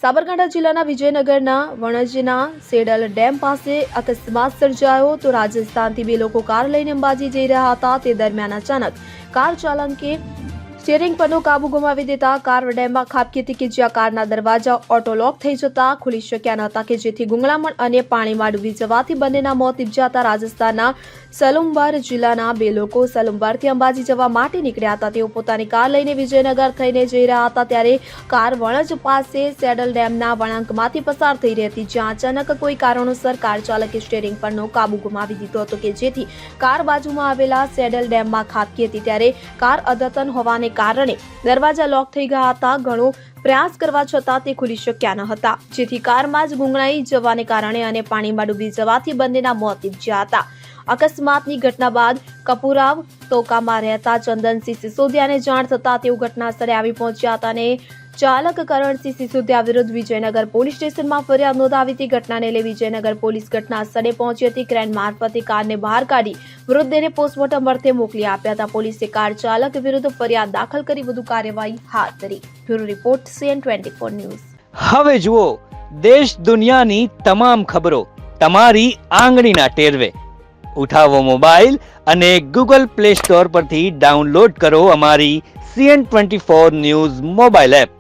સાબરકાંઠા જિલ્લાના વિજયનગરના વણજના saddle dam પાસે અકસ્માત સર્જાયો તો રાજસ્થાનથી બે લોકો કાર લઈને અંબાજી જઈ રહ્યા હતા તે દરમિયાન અચાનક કાર ચાલકે સ્ટીયરિંગ પરનો કાબુ ગુમાવી દેતા કાર ડેમમાં ખાબકી હતી કે જ્યાં કારના દરવાજા ઓટો લોક થઈ જતા ખુલી શક્યા ન હતા કે જેથી ગુંગળામણ અને પાણીમાં ડૂબી જવાથી બંનેના મોત નીપજ્યા હતા। રાજસ્થાનના સલુંબર જિલ્લાના બે લોકો સલુંબરથી અંબાજી જવા માટે નીકળ્યા હતા। તેઓ પોતાની કાર લઈને વિજયનગર થઈને જઈ રહ્યા હતા ત્યારે કાર વણજ પાસે સેડલ ડેમના વળાંકમાંથી પસાર થઈ રહી હતી જ્યાં અચાનક કોઈ કારણોસર કાર ચાલકે સ્ટીયરિંગ પરનો કાબુ ગુમાવી દીધો હતો કે જેથી કાર બાજુમાં આવેલા સેડલ ડેમમાં ખાબકી હતી ત્યારે કાર અદ્યતન હોવાને કારણે દરવાજા લોક થઈ ગયા હતા। ઘણો પ્રયાસ કરવા છતાં તે ખુલી શક્યા ન હતા જેથી કારમાં જ ગુંગળાઈ જવાને કારણે અને પાણીમાં ડૂબી જવાથી બંનેના મોત નીપજ્યા હતા। અકસ્માતની ઘટના બાદ કપુરાવ તોકામાં રહેતા ચંદનસિંહ સિસોદિયાને જાણ થતા તેઓ ઘટના સ્થળે આવી પહોંચ્યા હતા અને ચાલક કરણસિંહ સિસોદિયા વિરુદ્ધ વિજયનગર પોલીસ સ્ટેશનમાં ફરિયાદ નોંધાવી હતી। ઘટનાને લઈ વિજયનગર પોલીસ ઘટના સ્થળે પહોંચી હતી। ક્રેન મારફતે કારને બહાર કાઢી મૃતદેહને પોસ્ટમોર્ટમ અર્થે મોકલી આપ્યા હતા। પોલીસે કાર ચાલક વિરુદ્ધ ફરિયાદ દાખલ કરી વધુ કાર્યવાહી હાથ ધરી। Bureau report CN24 news. હવે જુઓ દેશ દુનિયાની તમામ ખબરો તમારી આંગળીના ટેરવે। ઉઠાવો મોબાઈલ અને Google Play Store પરથી ડાઉનલોડ કરો અમારી CN24 ન્યૂઝ મોબાઈલ એપ।